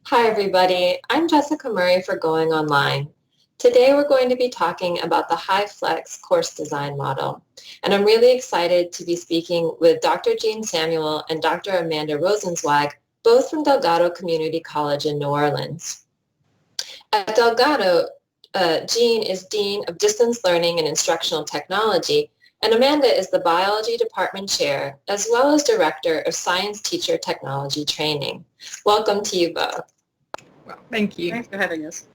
Hi, everybody. I'm Jessica Murray for Going Online. Today, we're going to be talking about the HyFlex course design model. And I'm really excited to be speaking with Dr. Jeanne Samuel and Dr. Amanda Rosenzweig, both from Delgado Community College in New Orleans. At Delgado, Jeanne is Dean of Distance Learning and Instructional Technology, and Amanda is the Biology Department Chair, as well as Director of Science Teacher Technology Training. Welcome to you both. Well, thank you. Thanks for having us.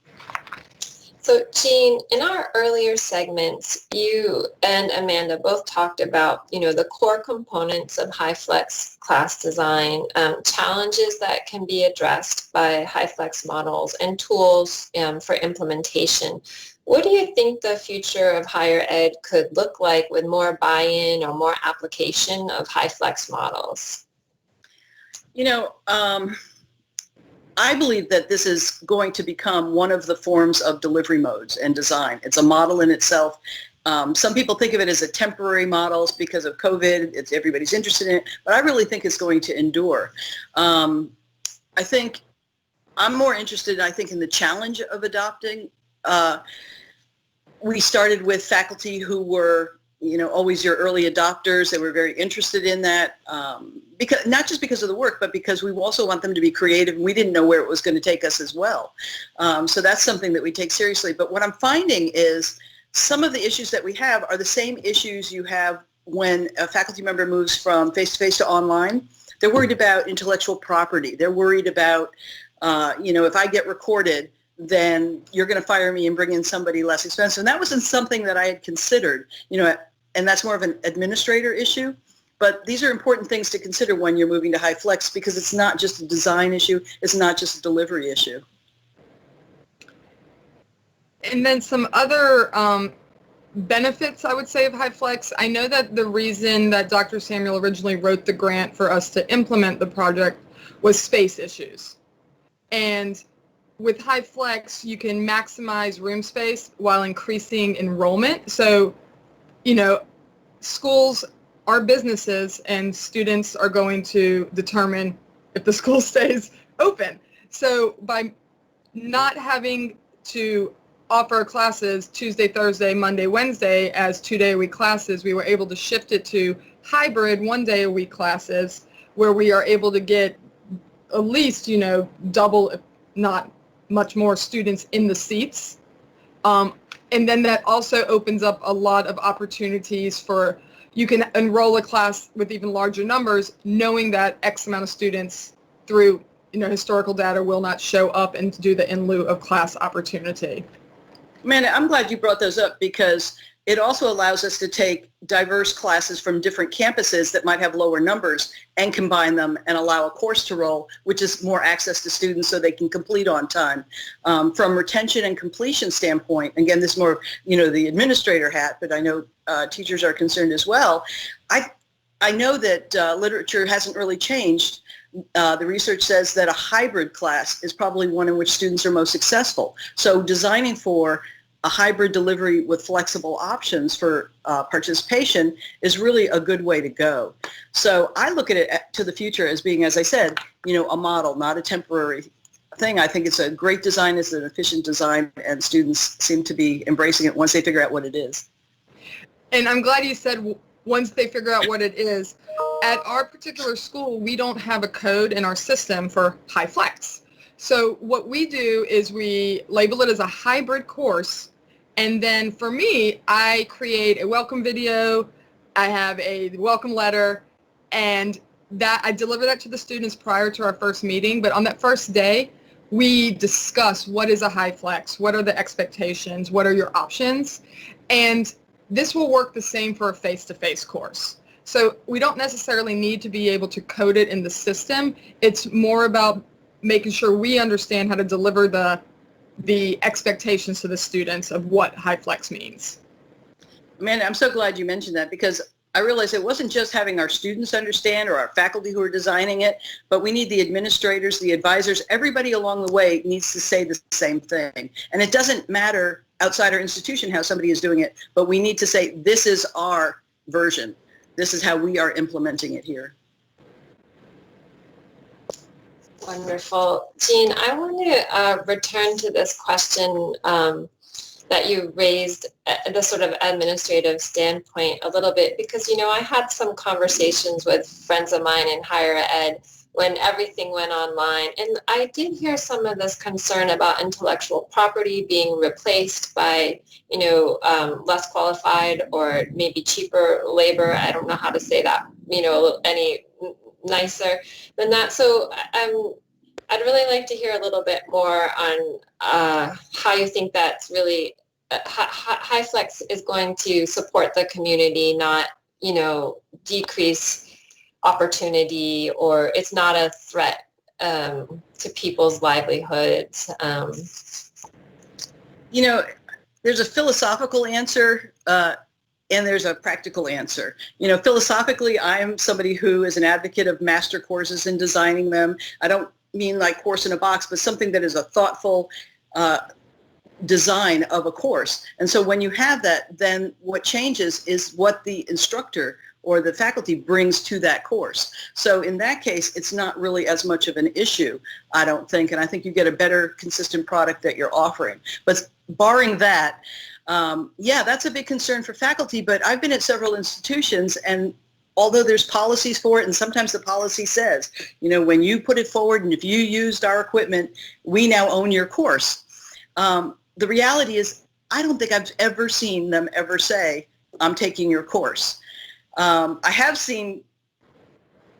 So, Jeanne, in our earlier segments, you and Amanda both talked about, the core components of HyFlex class design, challenges that can be addressed by HyFlex models, and tools for implementation. What do you think the future of higher ed could look like with more buy-in or more application of HyFlex models? I believe that this is going to become one of the forms of delivery modes and design. It's a model in itself. Some people think of it as a temporary model because of COVID. Everybody's interested in it, but I really think it's going to endure. I think I'm more interested, in the challenge of adopting. We started with faculty who were always your early adopters. They were very interested in that, because not just because of the work, but because we also want them to be creative, and we didn't know where it was going to take us as well. So that's something that we take seriously. But what I'm finding is some of the issues that we have are the same issues you have when a faculty member moves from face-to-face to online. They're worried about intellectual property. They're worried about, if I get recorded, then you're going to fire me and bring in somebody less expensive. And that wasn't something that I had considered, and that's more of an administrator issue. But these are important things to consider when you're moving to HyFlex, because it's not just a design issue. It's not just a delivery issue. And then some other benefits, I would say, of HyFlex. I know that the reason that Dr. Samuel originally wrote the grant for us to implement the project was space issues. And with HyFlex, you can maximize room space while increasing enrollment. So, schools are businesses, and students are going to determine if the school stays open. So by not having to offer classes Tuesday, Thursday, Monday, Wednesday as 2-day-a-week classes, we were able to shift it to hybrid 1-day-a-week classes, where we are able to get at least, double, if not much more, students in the seats. And then that also opens up a lot of opportunities for, you can enroll a class with even larger numbers, knowing that X amount of students through historical data will not show up and do the in lieu of class opportunity. Amanda, I'm glad you brought those up, because it also allows us to take diverse classes from different campuses that might have lower numbers and combine them and allow a course to roll, which is more access to students so they can complete on time. From retention and completion standpoint, again, this is more, the administrator hat, but I know teachers are concerned as well. I know that literature hasn't really changed. The research says that a hybrid class is probably one in which students are most successful. So designing for a hybrid delivery with flexible options for participation is really a good way to go. So I look at it to the future as being, as I said, a model, not a temporary thing. I think it's a great design, it's an efficient design, and students seem to be embracing it once they figure out what it is. And I'm glad you said once they figure out what it is. At our particular school, we don't have a code in our system for HyFlex. So what we do is we label it as a hybrid course. And then for me, I create a welcome video, I have a welcome letter, and that I deliver that to the students prior to our first meeting. But on that first day, we discuss what is a HyFlex, what are the expectations, what are your options, and this will work the same for a face-to-face course. So we don't necessarily need to be able to code it in the system. It's more about making sure we understand how to deliver the expectations to the students of what HyFlex means. Amanda, I'm so glad you mentioned that, because I realized it wasn't just having our students understand or our faculty who are designing it, but we need the administrators, the advisors, everybody along the way needs to say the same thing. And it doesn't matter outside our institution how somebody is doing it, but we need to say, this is our version. This is how we are implementing it here. Wonderful. Jeanne, I want to return to this question that you raised at the sort of administrative standpoint a little bit, because, I had some conversations with friends of mine in higher ed when everything went online, and I did hear some of this concern about intellectual property being replaced by, less qualified or maybe cheaper labor. I don't know how to say that, any nicer than that. So I'd really like to hear a little bit more on how you think that's really, HyFlex is going to support the community, not, decrease opportunity, or it's not a threat to people's livelihoods. There's a philosophical answer and there's a practical answer. Philosophically, I'm somebody who is an advocate of master courses and designing them. I don't mean like course in a box, but something that is a thoughtful design of a course. And so when you have that, then what changes is what the instructor or the faculty brings to that course. So in that case, it's not really as much of an issue, I don't think, and I think you get a better, consistent product that you're offering. But barring that, that's a big concern for faculty, but I've been at several institutions, and although there's policies for it, and sometimes the policy says, when you put it forward and if you used our equipment, we now own your course. The reality is, I don't think I've ever seen them ever say, I'm taking your course. I have seen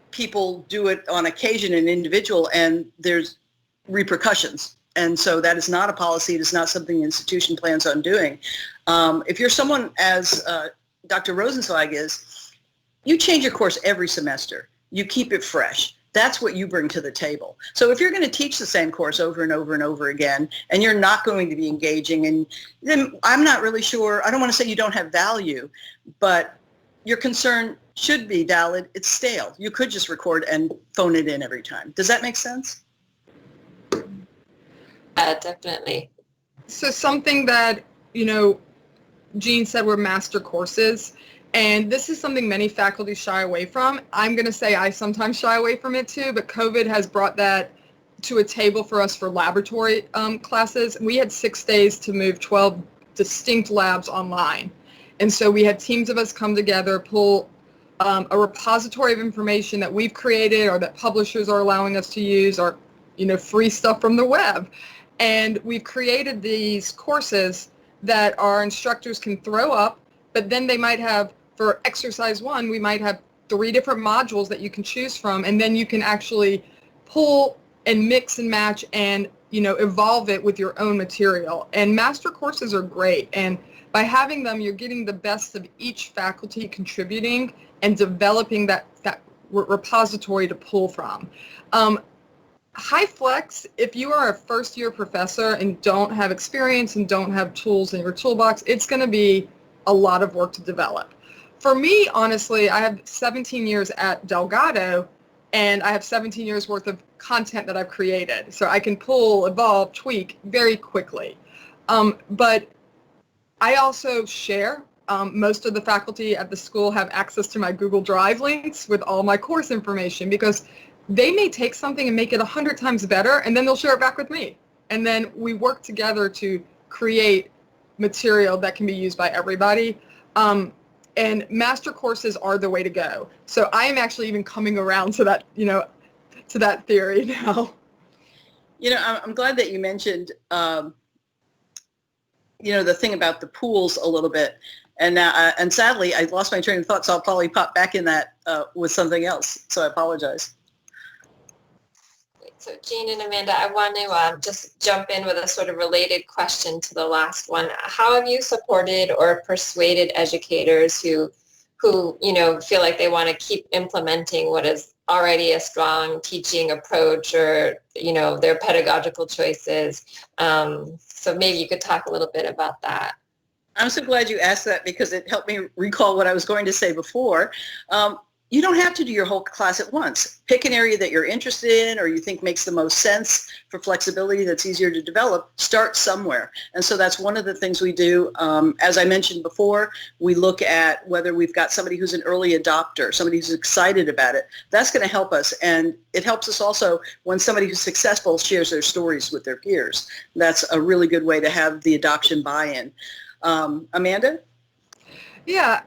people do it on occasion, an individual, and there's repercussions. And so that is not a policy. It is not something the institution plans on doing. If you're someone as Dr. Rosenzweig is, you change your course every semester. You keep it fresh. That's what you bring to the table. So if you're going to teach the same course over and over and over again, and you're not going to be engaging, and then I'm not really sure, I don't want to say you don't have value, but your concern should be valid. It's stale. You could just record and phone it in every time. Does that make sense? Definitely. So something that, Jeanne said were master courses, and this is something many faculty shy away from. I'm going to say I sometimes shy away from it too, but COVID has brought that to a table for us for laboratory classes. We had 6 days to move 12 distinct labs online. And so we had teams of us come together, pull a repository of information that we've created or that publishers are allowing us to use, or, free stuff from the web. And we've created these courses that our instructors can throw up, but then they might have, for exercise 1, we might have 3 different modules that you can choose from, and then you can actually pull and mix and match and, evolve it with your own material. And master courses are great. And by having them, you're getting the best of each faculty contributing and developing that repository to pull from. HyFlex, if you are a first-year professor and don't have experience and don't have tools in your toolbox, it's going to be a lot of work to develop. For me, honestly, I have 17 years at Delgado, and I have 17 years worth of content that I've created. So I can pull, evolve, tweak very quickly. But I also share. Most of the faculty at the school have access to my Google Drive links with all my course information, because they may take something and make it 100 times better, and then they'll share it back with me. And then we work together to create material that can be used by everybody. And master courses are the way to go. So I am actually even coming around to that, to that theory now. I'm glad that you mentioned, the thing about the pools a little bit. And sadly, I lost my train of thought, so I'll probably pop back in that with something else. So I apologize. So Jeanne and Amanda, I want to just jump in with a sort of related question to the last one. How have you supported or persuaded educators who feel like they want to keep implementing what is already a strong teaching approach, or, their pedagogical choices? So maybe you could talk a little bit about that. I'm so glad you asked that, because it helped me recall what I was going to say before. you don't have to do your whole class at once. Pick an area that you're interested in or you think makes the most sense for flexibility that's easier to develop. Start somewhere. And so that's one of the things we do. As I mentioned before, we look at whether we've got somebody who's an early adopter, somebody who's excited about it. That's going to help us. And it helps us also when somebody who's successful shares their stories with their peers. That's a really good way to have the adoption buy-in. Amanda? Yeah,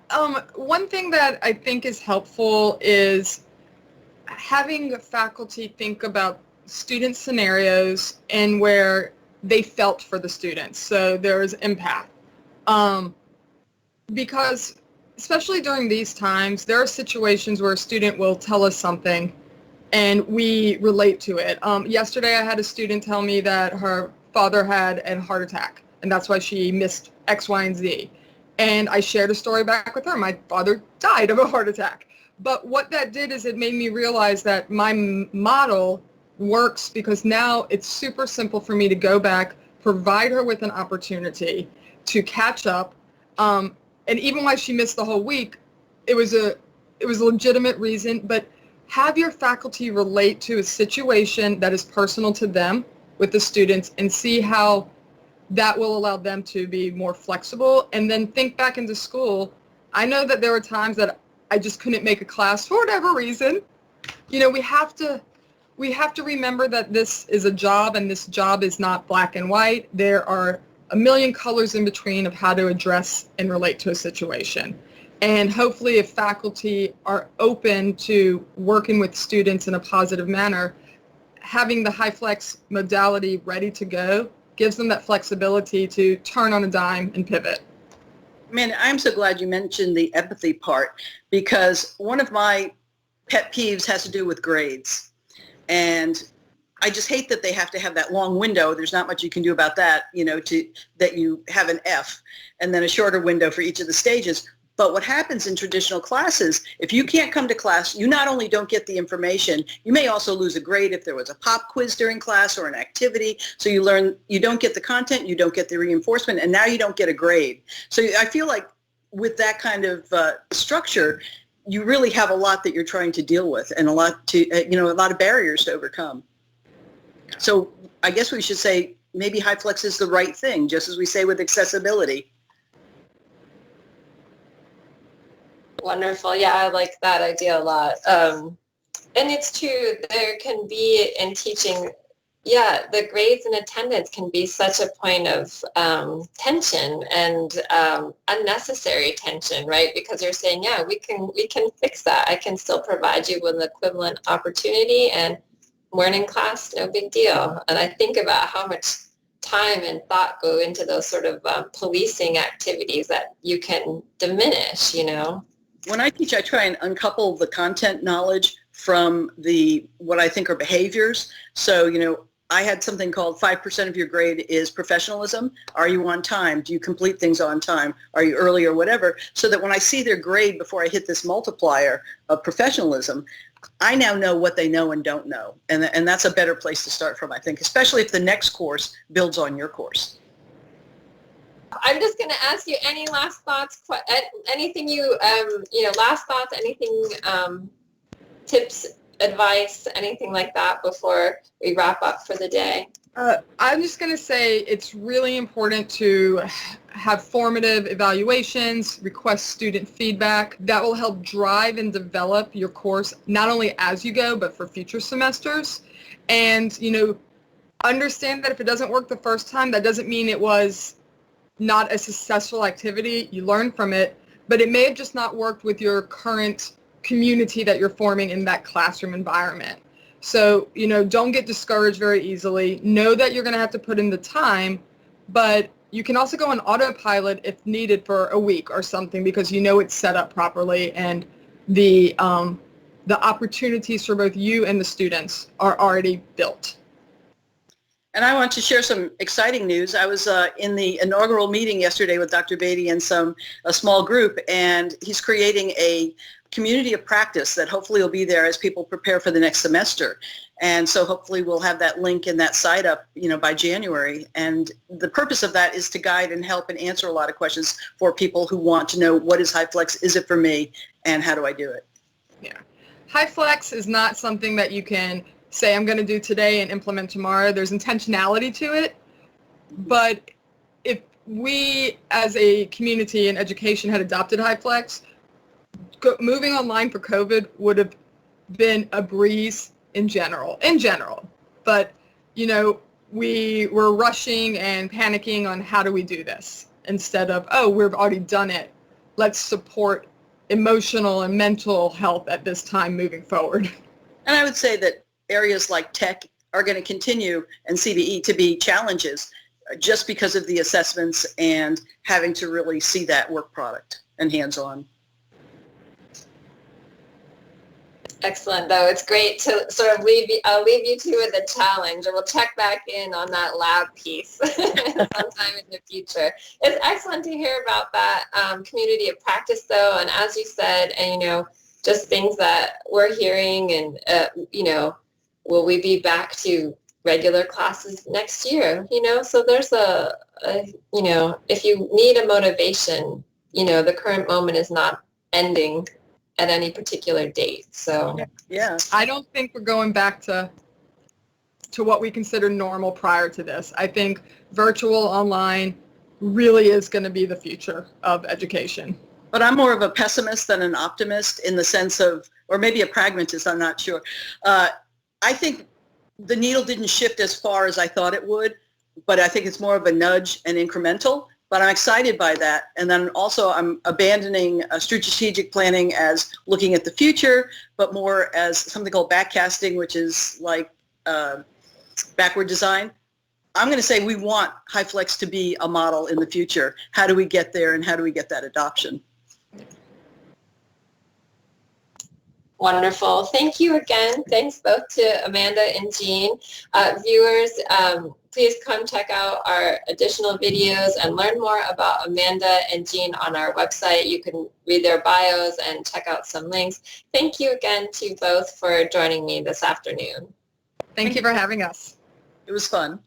one thing that I think is helpful is having faculty think about student scenarios and where they felt for the students. So there's empath. Because especially during these times, there are situations where a student will tell us something and we relate to it. Yesterday I had a student tell me that her father had a heart attack and that's why she missed X, Y, and Z. And I shared a story back with her. My father died of a heart attack. But what that did is it made me realize that my model works because now it's super simple for me to go back, provide her with an opportunity to catch up. And even while she missed the whole week, it was a legitimate reason. But have your faculty relate to a situation that is personal to them with the students and see how that will allow them to be more flexible. And then think back into school. I know that there were times that I just couldn't make a class for whatever reason. You know, we have to remember that this is a job and this job is not black and white. There are a million colors in between of how to address and relate to a situation. And hopefully if faculty are open to working with students in a positive manner, having the HyFlex modality ready to go gives them that flexibility to turn on a dime and pivot. Man, I'm so glad you mentioned the empathy part because one of my pet peeves has to do with grades. And I just hate that they have to have that long window. There's not much you can do about that, you know, that you have an F and then a shorter window for each of the stages. But what happens in traditional classes, if you can't come to class, you not only don't get the information, you may also lose a grade if there was a pop quiz during class or an activity. So you don't get the content, you don't get the reinforcement, and now you don't get a grade. So I feel like with that kind of structure, you really have a lot that you're trying to deal with and a lot of barriers to overcome. So I guess we should say maybe HyFlex is the right thing, just as we say with accessibility. Wonderful. Yeah, I like that idea a lot. And it's true, there can be in teaching, the grades and attendance can be such a point of tension and unnecessary tension, right? Because you're saying, we can fix that. I can still provide you with an equivalent opportunity and morning class, no big deal. And I think about how much time and thought go into those sort of policing activities that you can diminish, you know? When I teach, I try and uncouple the content knowledge from what I think are behaviors. So, you know, I had something called 5% of your grade is professionalism. Are you on time? Do you complete things on time? Are you early or whatever? So that when I see their grade before I hit this multiplier of professionalism, I now know what they know and don't know. And that's a better place to start from, I think, especially if the next course builds on your course. I'm just going to ask you any last thoughts, anything last thoughts, anything, tips, advice, anything like that before we wrap up for the day? I'm just going to say it's really important to have formative evaluations, request student feedback. That will help drive and develop your course, not only as you go, but for future semesters. And, you know, understand that if it doesn't work the first time, that doesn't mean it was not a successful activity. You learn from it, but it may have just not worked with your current community that you're forming in that classroom environment. So, you know, don't get discouraged very easily. Know that you're going to have to put in the time, but you can also go on autopilot if needed for a week or something because you know it's set up properly and the opportunities for both you and the students are already built. And I want to share some exciting news. I was in the inaugural meeting yesterday with Dr. Beatty and a small group, and he's creating a community of practice that hopefully will be there as people prepare for the next semester. And so hopefully we'll have that link and that site up, you know, by January. And the purpose of that is to guide and help and answer a lot of questions for people who want to know what is HyFlex, is it for me, and how do I do it? Yeah. HyFlex is not something that you can say, I'm going to do today and implement tomorrow. There's intentionality to it. But if we as a community in education had adopted HyFlex, moving online for COVID would have been a breeze in general. But, you know, we were rushing and panicking on how do we do this instead of, oh, we've already done it. Let's support emotional and mental health at this time moving forward. And I would say that areas like tech are going to continue and CBE to be challenges just because of the assessments and having to really see that work product and hands-on. Excellent, though. It's great to sort of leave you two with a challenge, and we'll check back in on that lab piece sometime in the future. It's excellent to hear about that community of practice, though, and as you said, and you know, just things that we're hearing, and you know, will we be back to regular classes next year? You know, so there's a you know, if you need a motivation, you know, the current moment is not ending at any particular date. So yeah, I don't think we're going back to what we consider normal prior to this. I think virtual online really is going to be the future of education. But I'm more of a pessimist than an optimist in the sense of, or maybe a pragmatist, I'm not sure. I think the needle didn't shift as far as I thought it would, but I think it's more of a nudge and incremental. But I'm excited by that. And then also I'm abandoning strategic planning as looking at the future, but more as something called backcasting, which is like backward design. I'm going to say we want HyFlex to be a model in the future. How do we get there, and how do we get that adoption? Wonderful. Thank you again. Thanks both to Amanda and Jeanne. Viewers, please come check out our additional videos and learn more about Amanda and Jeanne on our website. You can read their bios and check out some links. Thank you again to both for joining me this afternoon. Thank you for having us. It was fun.